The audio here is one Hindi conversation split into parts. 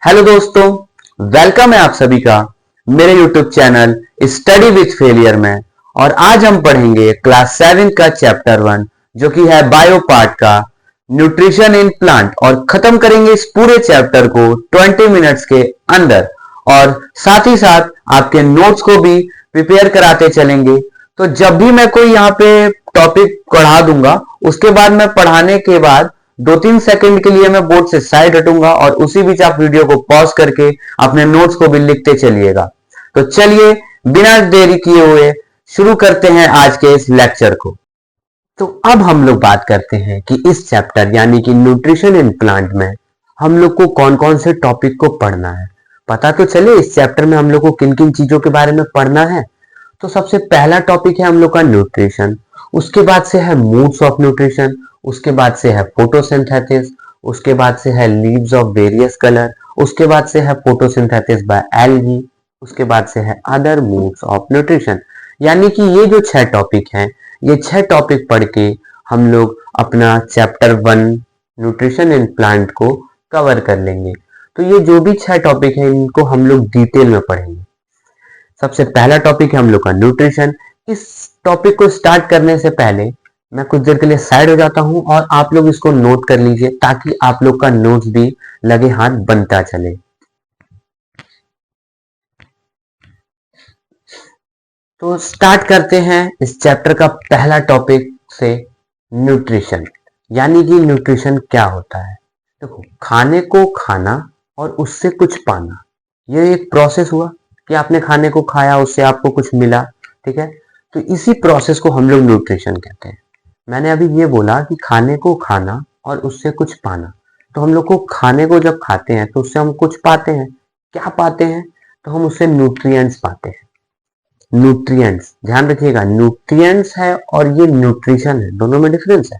हेलो दोस्तों, वेलकम है आप सभी का मेरे YouTube channel study with failure में। और आज हम पढ़ेंगे क्लास 7 का चैप्टर 1 जो कि है बायो पार्ट का न्यूट्रिशन इन प्लांट, और खत्म करेंगे इस पूरे चैप्टर को 20 मिनट्स के अंदर। और साथ ही साथ आपके नोट्स को भी प्रिपेयर कराते चलेंगे। तो जब भी मैं कोई यहाँ पे टॉपिक पढ़ा दूंगा, उसके बाद मैं पढ़ाने के बाद 2-3 सेकंड के लिए मैं बोर्ड से साइड हटूंगा और उसी बीच आप वीडियो को पॉज करके अपने नोट्स को भी लिखते चलिएगा। तो चलिए बिना देरी किए हुए शुरू करते हैं आज के इस लेक्चर को। तो अब हम लोग बात करते हैं कि इस चैप्टर यानी कि न्यूट्रिशन इन प्लांट में हम लोग को कौन कौन से टॉपिक को पढ़ना है। पता तो चले इस चैप्टर में हम लोग को किन किन चीजों के बारे में पढ़ना है। तो सबसे पहला टॉपिक है हम लोग का न्यूट्रिशन, उसके बाद से है मूड्स ऑफ न्यूट्रिशन, उसके बाद से है फोटोसिंथेसिस, उसके बाद से है लीव्स ऑफ वेरियस कलर, उसके बाद से है फोटोसिंथेसिस बाय एल्गी, उसके बाद से है अदर मूड्स ऑफ न्यूट्रिशन। यानी कि ये जो 6 टॉपिक हैं, ये 6 टॉपिक पढ़ के हम लोग अपना चैप्टर 1 न्यूट्रिशन इन प्लांट को कवर कर लेंगे। तो ये जो भी 6 टॉपिक हैं इनको हम लोग डिटेल में पढ़ेंगे। सबसे पहला टॉपिक है हम लोग का न्यूट्रिशन। इस टॉपिक को स्टार्ट करने से पहले मैं कुछ देर के लिए साइड हो जाता हूं और आप लोग इसको नोट कर लीजिए ताकि आप लोग का नोट्स भी लगे हाथ बनता चले। तो स्टार्ट करते हैं इस चैप्टर का पहला टॉपिक से, न्यूट्रिशन। यानी कि न्यूट्रिशन क्या होता है। देखो, खाने को खाना और उससे कुछ पाना, ये एक प्रोसेस हुआ कि आपने खाने को खाया, उससे आपको कुछ मिला, ठीक है। तो इसी प्रोसेस को हम लोग न्यूट्रिशन कहते हैं। मैंने अभी ये बोला कि खाने को खाना और उससे कुछ पाना। तो हम लोग को खाने को जब खाते हैं तो उससे हम कुछ पाते हैं। क्या पाते हैं? तो हम उससे न्यूट्रिएंट्स पाते हैं। न्यूट्रिएंट्स, ध्यान रखिएगा, न्यूट्रिएंट्स है और ये न्यूट्रिशन है, दोनों में डिफरेंस है।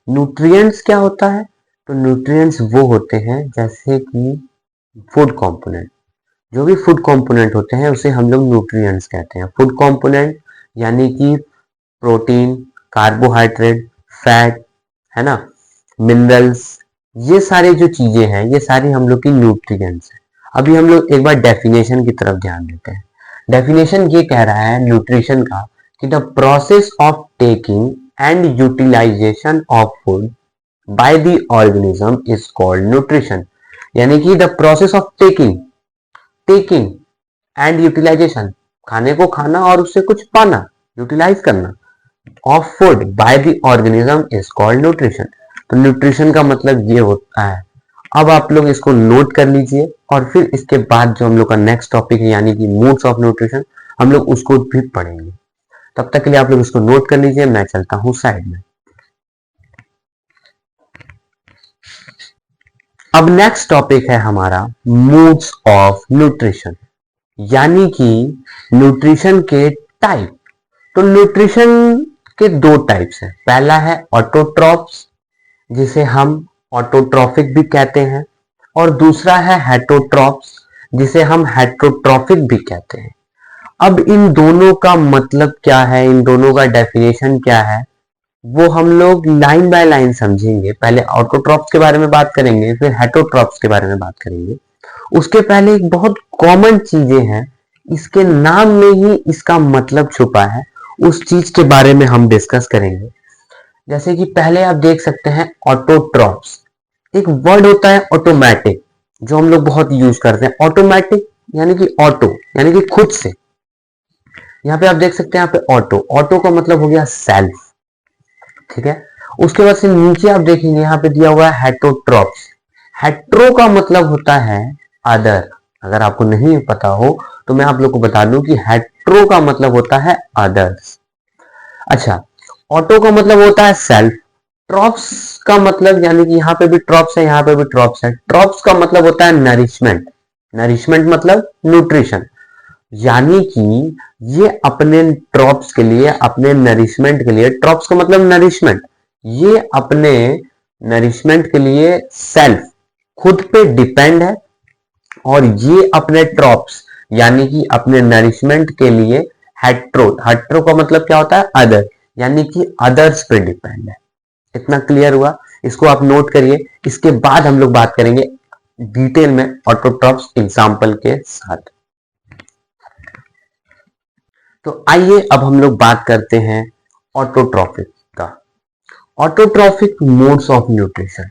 न्यूट्रिएंट्स क्या होता है? तो न्यूट्रिएंट्स वो होते हैं जैसे कि फूड कंपोनेंट। जो भी फूड कंपोनेंट होते हैं उसे हम लोग न्यूट्रिएंट्स कहते हैं। फूड कंपोनेंट यानी कि प्रोटीन, कार्बोहाइड्रेट, फैट, है ना, मिनरल्स, ये सारे जो चीजें हैं ये सारी हम लोग की न्यूट्रिएंट्स हैं। अभी हम लोग एक बार डेफिनेशन की तरफ ध्यान देते हैं। डेफिनेशन ये कह रहा है न्यूट्रिशन का कि the process of taking and utilization of food by the organism is called nutrition. यानी कि the process of taking and utilization, खाने को खाना और उससे कुछ पाना, यूटिलाइज करना, of food by the organism is called nutrition. तो न्यूट्रिशन का मतलब ये होता है। अब आप लोग इसको नोट कर लीजिए और फिर इसके बाद जो हम लोग का नेक्स्ट टॉपिक है यानी कि मूड्स ऑफ न्यूट्रिशन, हम लोग उसको भी पढ़ेंगे। तब तक के लिए आप लोग इसको नोट कर लीजिए, मैं चलता हूं साइड में। अब नेक्स्ट टॉपिक है हमारा मूड्स ऑफ न्यूट्रिशन, यानी कि न्यूट्रिशन के टाइप। तो न्यूट्रिशन के 2 टाइप्स हैं। पहला है ऑटोट्रॉप्स, जिसे हम ऑटोट्रॉफिक भी कहते हैं, और दूसरा है हेटरोट्रॉप्स, जिसे हम हेटरोट्रॉफिक भी कहते हैं। अब इन दोनों का मतलब क्या है, इन दोनों का डेफिनेशन क्या है, वो हम लोग लाइन बाय लाइन समझेंगे। पहले ऑटोट्रॉप्स के बारे में बात करेंगे, फिर हेटरोट्रॉप्स के बारे में बात करेंगे। उसके पहले एक बहुत कॉमन चीजें हैं, इसके नाम में ही इसका मतलब छुपा है, उस चीज के बारे में हम डिस्कस करेंगे। जैसे कि पहले आप देख सकते हैं ऑटोट्रॉप्स, एक वर्ड होता है ऑटोमेटिक जो हम लोग बहुत यूज करते हैं। ऑटोमेटिक यानी कि ऑटो यानी कि खुद से। यहाँ पे आप देख सकते हैं, यहाँ पे ऑटो, ऑटो का मतलब हो गया सेल्फ, ठीक है। उसके बाद से नीचे आप देखेंगे यहाँ पे दिया हुआ है हेटरोट्रॉप्स। हेट्रो का मतलब होता है अदर। अगर आपको नहीं पता हो तो मैं आप लोग को बता दूं कि हेट्रो का मतलब होता है अदर्स। अच्छा, ऑटो का मतलब होता है सेल्फ। ट्रॉप्स का मतलब, यानी कि यहाँ पे भी ट्रॉप्स है, यहाँ पे भी ट्रॉप्स है। ट्रॉप्स का मतलब होता है नरिशमेंट। नरिशमेंट मतलब न्यूट्रिशन। यानी कि ये अपने ट्रॉप्स के लिए, अपने नरिशमेंट के लिए, ट्रॉप्स का मतलब नरिशमेंट, ये अपने नरिशमेंट के लिए सेल्फ, खुद पे डिपेंड है। और ये अपने ट्रॉप्स यानी कि अपने नरिशमेंट के लिए हेट्रो, हेट्रो का मतलब क्या होता है? अदर, यानी कि अदर्स पे डिपेंड है। इतना क्लियर हुआ? इसको आप नोट करिए। इसके बाद हम लोग बात करेंगे डिटेल में ऑटोट्रॉफ्स एग्जाम्पल के साथ। तो आइए अब हम लोग बात करते हैं ऑटोट्रॉफिक का। ऑटोट्रॉफिक मोड्स ऑफ न्यूट्रिशन,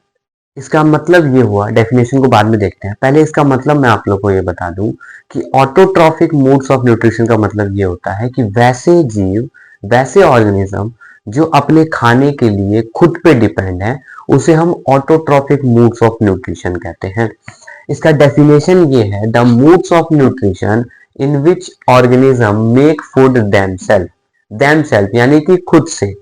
इसका मतलब ये हुआ, डेफिनेशन को बाद में देखते हैं, पहले इसका मतलब मैं आप लोग को ये बता दूं कि ऑटोट्रॉफिक मोड्स ऑफ न्यूट्रिशन का मतलब ये होता है कि वैसे जीव, वैसे ऑर्गेनिज्म जो अपने खाने के लिए खुद पे डिपेंड है, उसे हम ऑटोट्रॉफिक मोड्स ऑफ न्यूट्रिशन कहते हैं। इसका डेफिनेशन ये है, the modes of nutrition in which organism make food themselves यानी कि खुद से,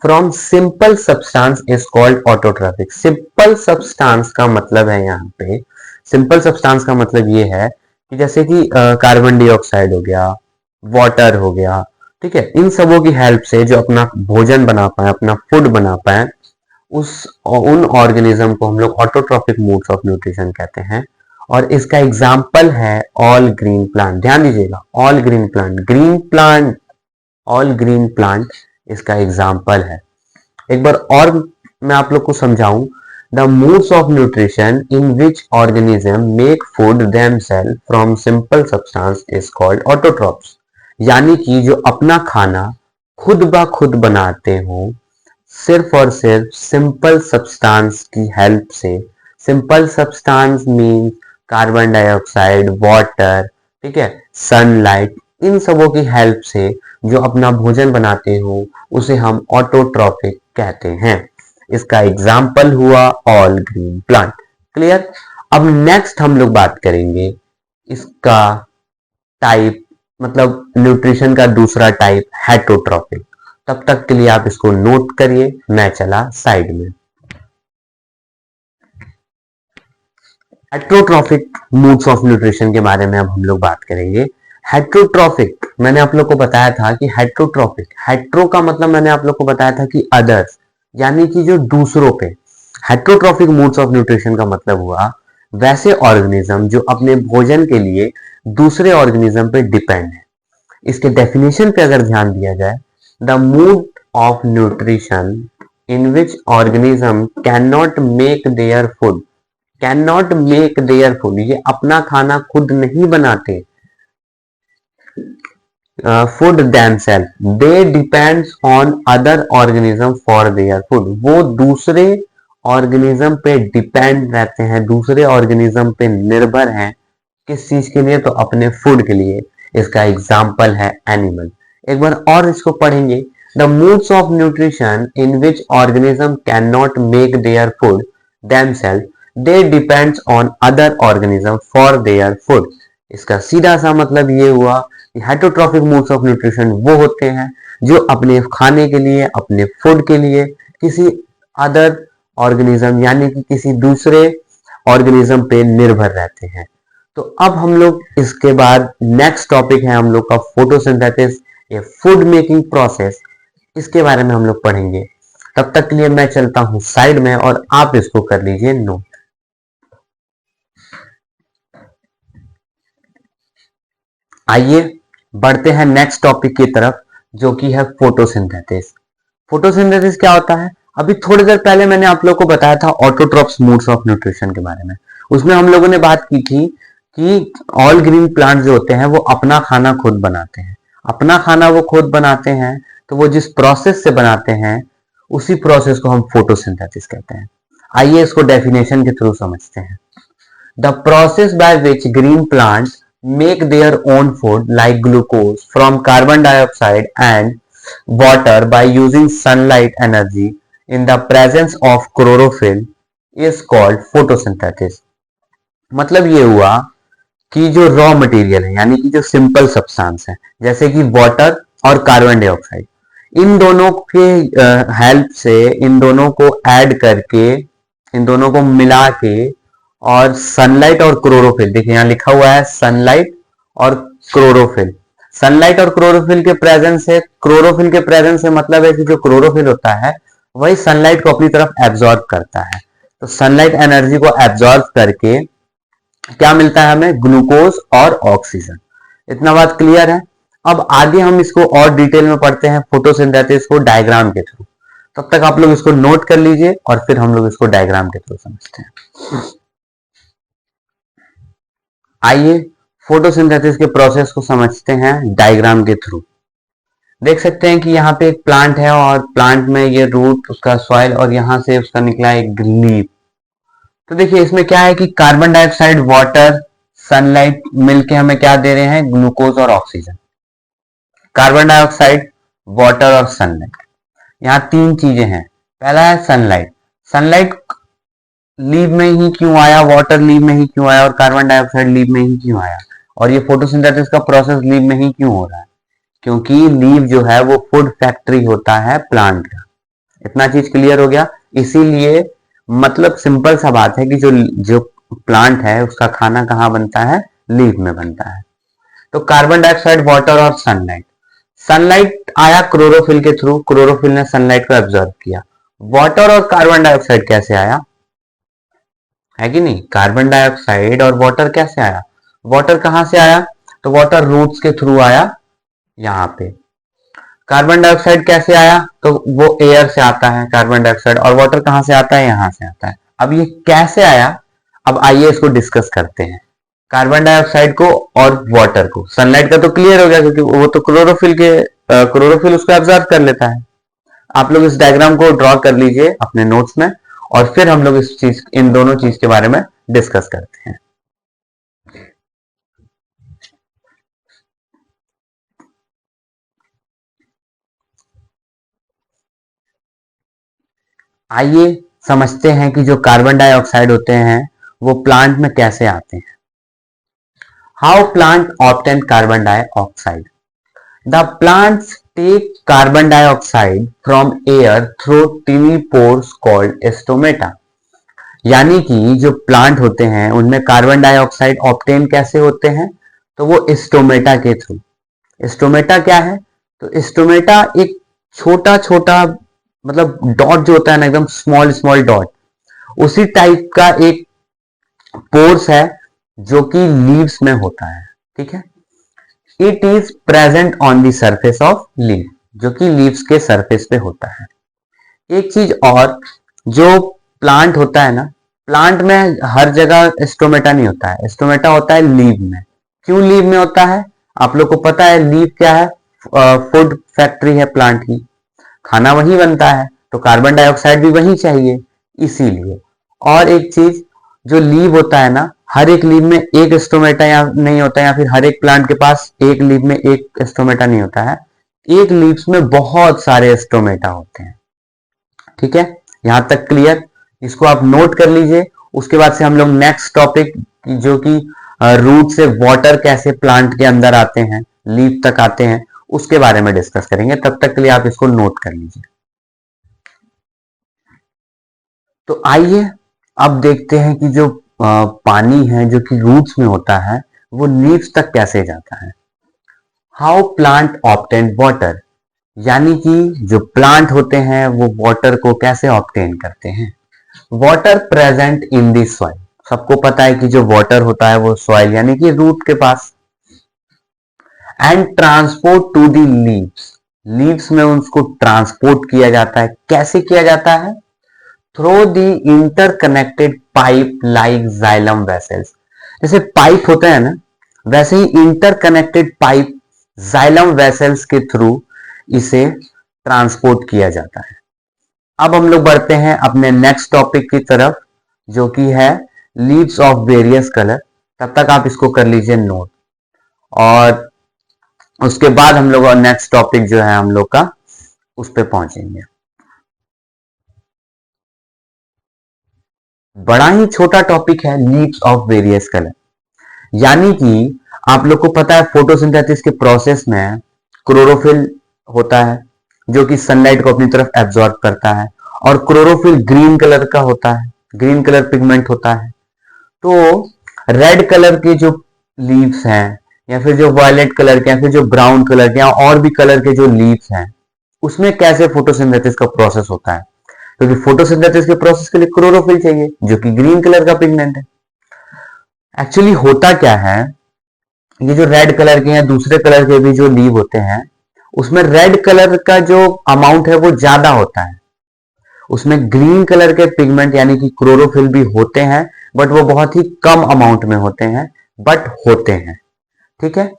from simple substance is called autotrophic. Simple substance का मतलब है, यहाँ पे सिंपल सब्सटेंस का मतलब ये है कि जैसे कि कार्बन डाइऑक्साइड हो गया, वाटर हो गया, ठीक है, इन सबों की हेल्प से जो अपना भोजन बना पाए, अपना फूड बना पाए, उन ऑर्गेनिज्म को हम लोग ऑटोट्रॉफिक मोड्स ऑफ न्यूट्रिशन कहते हैं। और इसका एग्जाम्पल है ऑल ग्रीन प्लांट। ध्यान दीजिएगा, all green plant, all green plant इसका एग्जाम्पल है। एक बार और मैं आप लोग को समझाऊं, the modes of nutrition in which organism make food themselves from simple substance is called autotrophs. यानी कि जो अपना खाना खुद ब खुद बनाते हो, सिर्फ और सिर्फ सिंपल सब्सटेंस की हेल्प से। Simple substance mean carbon dioxide, water, ठीक है, सनलाइट, इन सबों की हेल्प से जो अपना भोजन बनाते हो, उसे हम ऑटोट्रॉफिक कहते हैं। इसका एग्जाम्पल हुआ ऑल ग्रीन प्लांट। क्लियर? अब नेक्स्ट हम लोग बात करेंगे इसका टाइप, मतलब न्यूट्रिशन का दूसरा टाइप, हेटरोट्रॉफिक। तब तक के लिए आप इसको नोट करिए, मैं चला साइड में। हेटरोट्रॉफिक मोड्स ऑफ न्यूट्रिशन के बारे में अब हम लोग बात करेंगे। हेटरोट्रॉफिक, मैंने आप लोग को बताया था कि हेटरोट्रॉफिक, हेट्रो का मतलब मैंने आप लोग को बताया था कि अदर्स, यानी कि जो दूसरों पे। हेटरोट्रॉफिक मोड्स ऑफ न्यूट्रिशन का मतलब हुआ वैसे ऑर्गेनिज्म जो अपने भोजन के लिए दूसरे ऑर्गेनिज्म पे डिपेंड है। इसके डेफिनेशन पे अगर ध्यान दिया जाए, the mode of nutrition in which organism can not make their food, ये अपना खाना खुद नहीं बनाते, food themselves, they depends on other organism for their food. वो दूसरे ऑर्गेनिज्म पे डिपेंड रहते हैं, दूसरे ऑर्गेनिज्म पे निर्भर हैं। किस चीज के लिए? तो अपने फूड के लिए। इसका एग्जाम्पल है एनिमल। एक बार और इसको पढ़ेंगे, the modes of nutrition in which organism can not make their food themselves, they depends on other organism for their food. इसका सीधा सा मतलब ये हुआ कि हेटरोट्रॉफिक मोड्स ऑफ न्यूट्रिशन वो होते हैं जो अपने खाने के लिए, अपने फूड के लिए किसी अदर ऑर्गेनिज्म यानी कि किसी दूसरे ऑर्गेनिज्म पे निर्भर रहते हैं। तो अब हम लोग इसके बाद नेक्स्ट टॉपिक है हम लोग का फोटोसिंथेसिस, ये फूड मेकिंग प्रोसेस, इसके बारे में हम लोग पढ़ेंगे। तब तक के लिए मैं चलता हूं साइड में और आप इसको कर लीजिए नोट। आइए बढ़ते हैं नेक्स्ट टॉपिक की तरफ, जो कि है फोटोसिंथेसिस। फोटोसिंथेसिस क्या होता है? अभी थोड़ी देर पहले मैंने आप लोगों को बताया था ऑटोट्रॉफ्स मोड्स ऑफ न्यूट्रिशन के बारे में। उसमें हम लोगों ने बात की थी कि ऑल ग्रीन प्लांट जो होते हैं वो अपना खाना खुद बनाते हैं। अपना खाना वो खुद बनाते हैं, तो वो जिस प्रोसेस से बनाते हैं उसी प्रोसेस को हम फोटोसिंथेसिस कहते हैं। आइए इसको डेफिनेशन के थ्रू समझते हैं। The process by which green plants make their own food like glucose from carbon dioxide and water by using sunlight energy in the presence of chlorophyll is called photosynthesis। मतलब ये हुआ कि जो रॉ मटेरियल है यानी कि जो सिंपल सब्सटेंस है, जैसे कि वाटर और कार्बन डाइऑक्साइड, इन दोनों के हेल्प से, इन दोनों को ऐड करके, इन दोनों को मिला के, और सनलाइट और क्लोरोफिल, देखिए यहां लिखा हुआ है सनलाइट और क्लोरोफिल। सनलाइट और क्लोरोफिल के प्रेजेंस से, क्लोरोफिल के प्रेजेंस से मतलब है कि जो क्लोरोफिल होता है वही सनलाइट को अपनी तरफ एब्जॉर्ब करता है। तो सनलाइट एनर्जी को एब्जॉर्ब करके क्या मिलता है हमें? ग्लूकोज और ऑक्सीजन। इतना बात क्लियर है? अब आगे हम इसको और डिटेल में पढ़ते हैं फोटोसिंथेसिस को डायग्राम के थ्रू। तब तक आप लोग इसको नोट कर लीजिए और फिर हम लोग इसको डायग्राम के थ्रू समझते हैं। आइए फोटोसिंथेसिस के प्रोसेस को समझते हैं डायग्राम के थ्रू। देख सकते हैं कि यहाँ पे एक प्लांट है और प्लांट में ये रूट, उसका सॉइल और यहाँ से उसका निकला एक लीफ। तो देखिए इसमें क्या है कि कार्बन डाइऑक्साइड, वाटर, सनलाइट मिलके हमें क्या दे रहे हैं, ग्लूकोज और ऑक्सीजन। कार्बन डाइऑक्साइड, वाटर और सनलाइट, यहाँ तीन चीजें हैं। पहला है सनलाइट। सनलाइट लीव में ही क्यों आया, वाटर लीव में ही क्यों आया और कार्बन डाइऑक्साइड लीव में ही क्यों आया, और ये फोटोसिंथेसिस का प्रोसेस लीव में ही क्यों हो रहा है? क्योंकि लीव जो है वो फूड फैक्ट्री होता है प्लांट का। इतना चीज क्लियर हो गया। इसीलिए मतलब सिंपल सा बात है कि जो जो प्लांट है उसका खाना कहाँ बनता है, लीव में बनता है। तो कार्बन डाइऑक्साइड, वाटर और सनलाइट। सनलाइट आया क्लोरोफिल के थ्रू, क्लोरोफिल ने सनलाइट को एब्जॉर्ब किया। वाटर और कार्बन डाइऑक्साइड कैसे आया, है कि नहीं? कार्बन डाइऑक्साइड और वाटर कैसे आया? वाटर कहां से आया? तो वाटर रूट्स के थ्रू आया यहाँ पे। कार्बन डाइऑक्साइड कैसे आया? तो वो एयर से आता है कार्बन डाइऑक्साइड, और वाटर कहां से आता है, यहां से आता है। अब ये कैसे आया, अब आइए इसको डिस्कस करते हैं। कार्बन डाइऑक्साइड को और वाटर को, सनलाइट का तो क्लियर हो गया क्योंकि वो तो क्लोरोफिल उसको एब्जॉर्ब कर लेता है। आप लोग इस डायग्राम को ड्रॉ कर लीजिए अपने नोट्स में, और फिर हम लोग इन दोनों चीज के बारे में डिस्कस करते हैं। आइए समझते हैं कि जो कार्बन डाइऑक्साइड होते हैं वो प्लांट में कैसे आते हैं। How plant obtain carbon dioxide. The plants take carbon dioxide from air through tiny pores called stomata. यानी कि जो प्लांट होते हैं उनमें कार्बन डाइऑक्साइड ऑब्टेन कैसे होते हैं, तो वो स्टोमेटा के थ्रू। स्टोमेटा क्या है? तो स्टोमेटा एक छोटा छोटा मतलब डॉट जो होता है ना, एकदम स्मॉल स्मॉल डॉट, उसी टाइप का एक पोर्स है जो कि लीव्स में होता है। ठीक है, it is present on the surface of leave, जो कि लीव्स के सरफेस पे होता है। एक चीज और, जो प्लांट होता है ना, प्लांट में हर जगह स्टोमेटा नहीं होता है, स्टोमेटा होता है लीव में। क्यों लीव में होता है? आप लोग को पता है लीव क्या है, फूड फैक्ट्री है प्लांट की, खाना वहीं बनता है, तो कार्बन डाइऑक्साइड भी वहीं चाहिए, इसीलिए। और एक चीज, जो लीव होता है ना, हर एक लीव में एक स्टोमेटा या नहीं होता है, या फिर हर एक प्लांट के पास एक लीव में एक स्टोमेटा नहीं होता है, एक लीव्स में बहुत सारे स्टोमेटा होते हैं। ठीक है, यहां तक क्लियर? इसको आप नोट कर लीजिए। उसके बाद से हम लोग नेक्स्ट टॉपिक, जो कि रूट से वाटर कैसे प्लांट के अंदर आते हैं, लीव तक आते हैं, उसके बारे में डिस्कस करेंगे। तब तक के लिए आप इसको नोट कर लीजिए। तो आइए अब देखते हैं कि जो पानी है जो कि रूट्स में होता है वो लीव्स तक कैसे जाता है। How plant obtain water. यानी कि जो प्लांट होते हैं वो वाटर को कैसे ऑब्टेन करते हैं। Water present in the soil. सबको पता है कि जो वाटर होता है वो सॉइल यानी कि रूट के पास। And transport to the leaves. Leaves में उसको ट्रांसपोर्ट किया जाता है। कैसे किया जाता है? Through the interconnected pipe like xylem vessels. जैसे पाइप होता है ना, वैसे ही इंटरकनेक्टेड पाइप जाइलम वेसल्स के थ्रू इसे ट्रांसपोर्ट किया जाता है। अब हम लोग बढ़ते हैं अपने नेक्स्ट टॉपिक की तरफ, जो कि है लीव्स ऑफ वेरियस कलर। तब तक आप इसको कर लीजिए नोट, और उसके बाद हम लोग नेक्स्ट टॉपिक जो है हम लोग का उस पर पहुंचेंगे। बड़ा ही छोटा टॉपिक है लीव्स ऑफ वेरियस कलर। यानी कि आप लोग को पता है फोटोसिंथेसिस के प्रोसेस में क्लोरोफिल होता है जो कि सनलाइट को अपनी तरफ एब्जॉर्ब करता है, और क्लोरोफिल ग्रीन कलर का होता है, ग्रीन कलर पिगमेंट होता है। तो रेड कलर के जो लीव्स हैं, या फिर जो वायलेट कलर के, या फिर जो ब्राउन कलर के, या और भी कलर के जो लीव्स हैं, उसमें कैसे फोटोसिंथेसिस का प्रोसेस होता है? क्योंकि फोटोसिंथेसिस के प्रोसेस के लिए क्लोरोफिल चाहिए जो कि ग्रीन कलर का पिगमेंट है। एक्चुअली होता क्या है, ये जो रेड कलर के या दूसरे कलर के भी जो लीव होते हैं, उसमें रेड कलर का जो अमाउंट है वो ज्यादा होता है। उसमें ग्रीन कलर के पिगमेंट यानी कि क्लोरोफिल भी होते हैं, बट वो बहुत ही कम अमाउंट में होते हैं, बट होते हैं। ठीक है,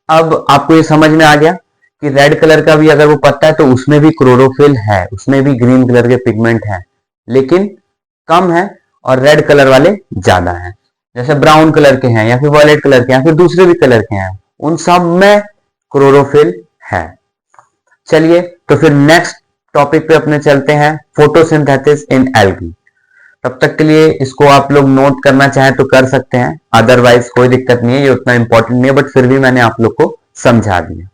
अब आपको ये समझ में आ गया कि रेड कलर का भी अगर वो पत्ता है तो उसमें भी क्लोरोफिल है, उसमें भी ग्रीन कलर के पिगमेंट है, लेकिन कम है और रेड कलर वाले ज्यादा हैं। जैसे ब्राउन कलर के हैं या फिर वॉयलेट कलर के हैं या फिर दूसरे भी कलर के हैं, उन सब में क्लोरोफिल है। चलिए तो फिर नेक्स्ट टॉपिक पे अपने चलते हैं, फोटोसिंथेसिस इन एल्गी। तब तक के लिए इसको आप लोग नोट करना चाहें तो कर सकते हैं, अदरवाइज कोई दिक्कत नहीं है, ये उतना इंपॉर्टेंट नहीं है, बट फिर भी मैंने आप लोग को समझा दिया।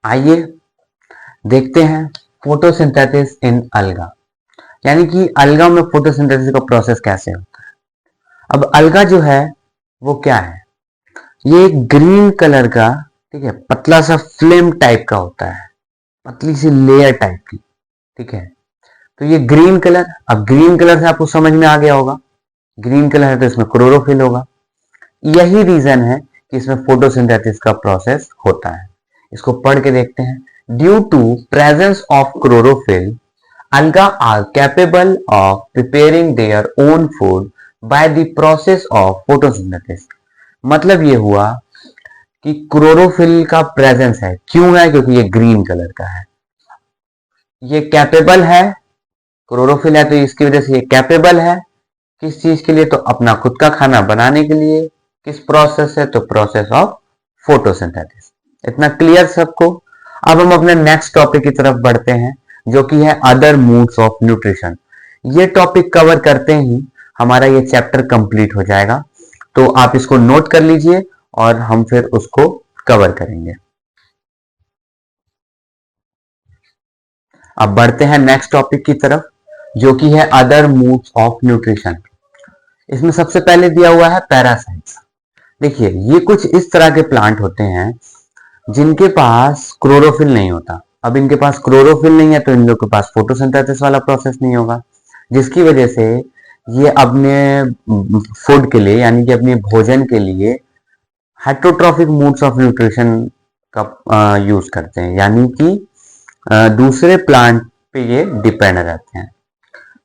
आइए देखते हैं फोटोसिंथेसिस इन अलगा, यानी कि अलगा में फोटोसिंथेसिस का प्रोसेस कैसे होता है। अब अलगा जो है वो क्या है, ये एक ग्रीन कलर का, ठीक है, पतला सा फ्लेम टाइप का होता है, पतली सी लेयर टाइप की। ठीक है, तो ये ग्रीन कलर, अब ग्रीन कलर से आपको समझ में आ गया होगा, ग्रीन कलर है तो इसमें क्लोरोफिल होगा। यही रीजन है कि इसमें फोटोसिंथेसिस का प्रोसेस होता है। इसको पढ़ के देखते हैं। Due to presence of chlorophyll, alga are capable of preparing their own food by the process of photosynthesis। मतलब ये हुआ कि क्लोरोफिल का प्रेजेंस है, क्यों है, क्योंकि ये ग्रीन कलर का है, ये कैपेबल है, क्लोरोफिल है तो इसकी वजह से ये कैपेबल है किस चीज के लिए, तो अपना खुद का खाना बनाने के लिए। किस प्रोसेस है, तो प्रोसेस ऑफ फोटोसिंथेसिस। इतना क्लियर सबको। अब हम अपने नेक्स्ट टॉपिक की तरफ बढ़ते हैं, जो कि है अदर मूड्स ऑफ न्यूट्रिशन। ये टॉपिक कवर करते ही हमारा ये चैप्टर कंप्लीट हो जाएगा, तो आप इसको नोट कर लीजिए और हम फिर उसको कवर करेंगे। अब बढ़ते हैं नेक्स्ट टॉपिक की तरफ, जो कि है अदर मूड्स ऑफ न्यूट्रिशन। इसमें सबसे पहले दिया हुआ है पैरासाइट्स। देखिए, ये कुछ इस तरह के प्लांट होते हैं जिनके पास क्लोरोफिल नहीं होता। अब इनके पास क्लोरोफिल नहीं है तो इन लोग के पास फोटोसिंथेसिस वाला प्रोसेस नहीं होगा, जिसकी वजह से ये अपने फूड के लिए, यानी कि अपने भोजन के लिए हेटरोट्रॉफिक मूड्स ऑफ न्यूट्रिशन का यूज करते हैं, यानी कि दूसरे प्लांट पे ये डिपेंड रहते हैं।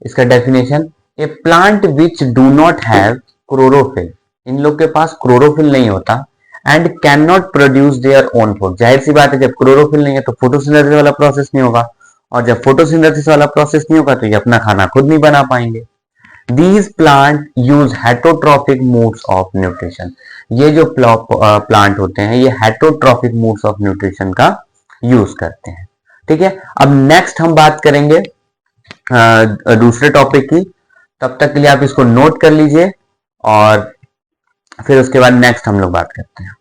इसका definition, a plant which do not have chlorophyll, इन लोग के पास क्लोरोफिल नहीं होता, and can not produce their own food. जाहिर सी बात है, जब क्लोरोफिल नहीं है तो फोटोसिंथेसिस वाला प्रोसेस नहीं होगा, और जब फोटोसिंथेसिस वाला प्रोसेस नहीं होगा तो ये अपना खाना खुद नहीं बना पाएंगे। These plant use heterotrophic modes of nutrition। ये जो प्लांट होते हैं ये heterotrophic modes of nutrition का यूज करते हैं। ठीक है, अब नेक्स्ट हम बात करेंगे दूसरे टॉपिक की। तब तक के लिए आप इसको नोट कर लीजिए और फिर उसके बाद नेक्स्ट हम लोग बात करते हैं।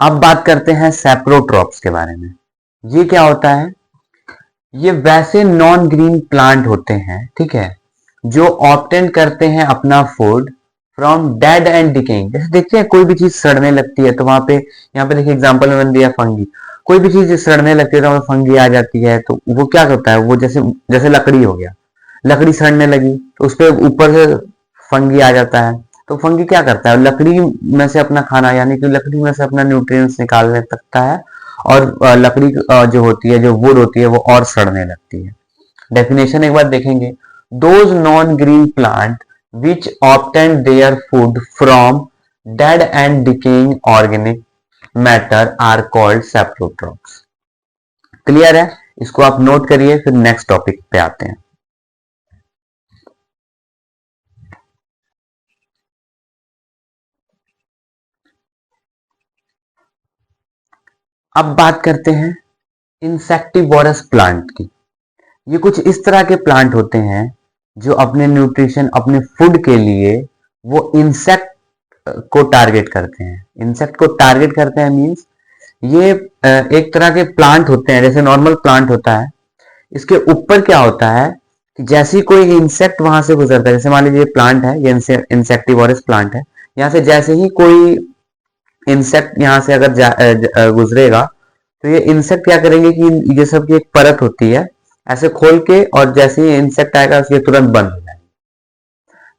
अब बात करते हैं सेप्रोट्रॉप्स के बारे में। ये क्या होता है, ये वैसे नॉन ग्रीन प्लांट होते हैं, ठीक है, जो ऑब्टेन करते हैं अपना food from dead and decaying. जैसे देखते हैं कोई भी चीज सड़ने लगती है तो वहां पे, यहाँ पे देखिए एग्जांपल में दिया फंगी। कोई भी चीज सड़ने लगती है तो फंगी आ जाती है, तो वो क्या करता है, वो जैसे जैसे लकड़ी हो गया, लकड़ी सड़ने लगी तो उस पर ऊपर से फंगी आ जाता है, तो फंगी क्या करता है, लकड़ी में से अपना खाना, यानी कि लकड़ी में से अपना न्यूट्रिएंट्स निकालने लगता है, और लकड़ी जो होती है, जो वुड होती है, वो और सड़ने लगती है। डेफिनेशन एक बार देखेंगे, those non green plant which obtain their food from dead and decaying organic matter are called saprotrophs. Clear है, इसको आप नोट करिए, फिर नेक्स्ट टॉपिक पे आते हैं। अब बात करते हैं इंसेक्टिवोरस प्लांट की। ये कुछ इस तरह के प्लांट होते हैं जो अपने न्यूट्रिशन, अपने फूड के लिए वो इंसेक्ट को टारगेट करते हैं। इंसेक्ट को टारगेट करते हैं मींस ये एक तरह के प्लांट होते हैं, जैसे नॉर्मल प्लांट होता है, इसके ऊपर क्या होता है कि जैसे ही कोई इंसेक्ट वहां से गुजरता है, जैसे मान लीजिए प्लांट है, ये इंसेक्टिवोरस प्लांट है, यहाँ से जैसे ही कोई इंसेक्ट यहाँ से अगर गुजरेगा तो ये इंसेक्ट क्या करेंगे कि ये सब की एक परत होती है, ऐसे खोल के, और जैसे ही इंसेक्ट आएगा ये तुरंत बंद हो जाएगा।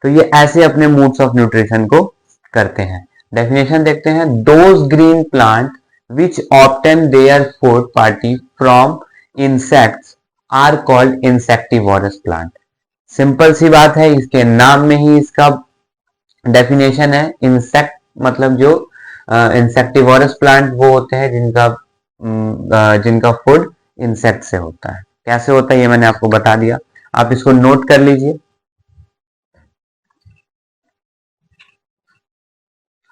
तो ये ऐसे अपने मूड्स ऑफ न्यूट्रिशन को करते हैं। डेफिनेशन देखते हैं, those green plant which obtain their food partly from insects are called insectivorous plant. Simple सी बात है, इसके नाम में ही इसका डेफिनेशन है। इंसेक्ट मतलब जो इंसेक्टिवोरस प्लांट वो होते हैं जिनका फूड इंसेक्ट से होता है। कैसे होता है ये मैंने आपको बता दिया, आप इसको नोट कर लीजिए।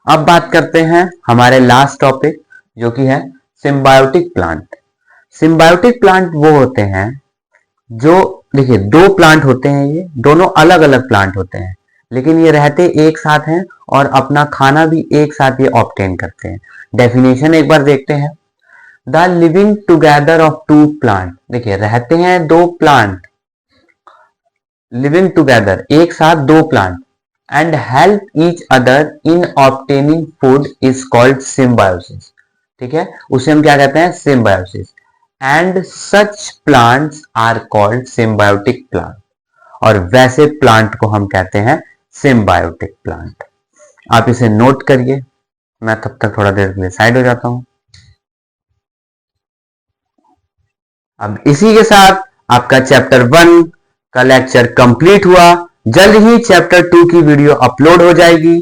अब बात करते हैं हमारे लास्ट टॉपिक जो कि है सिम्बायोटिक प्लांट। सिम्बायोटिक प्लांट वो होते हैं जो, देखिए दो प्लांट होते हैं, ये दोनों अलग अलग प्लांट होते हैं लेकिन ये रहते एक साथ हैं और अपना खाना भी एक साथ ये ऑब्टेन करते हैं। डेफिनेशन एक बार देखते हैं। The living together of two plant, देखिए रहते हैं दो प्लांट, लिविंग टुगेदर एक साथ दो plant, and help each other in obtaining food is called symbiosis. ठीक है, उसे हम क्या कहते हैं, symbiosis. And such plants are called symbiotic plant, और वैसे प्लांट को हम कहते हैं सिम्बायोटिक प्लांट। आप इसे नोट करिए, मैं तब तक थोड़ा देर के लिए साइड हो जाता हूं। अब इसी के साथ आपका चैप्टर 1 का लेक्चर कंप्लीट हुआ। जल्द ही चैप्टर 2 की वीडियो अपलोड हो जाएगी।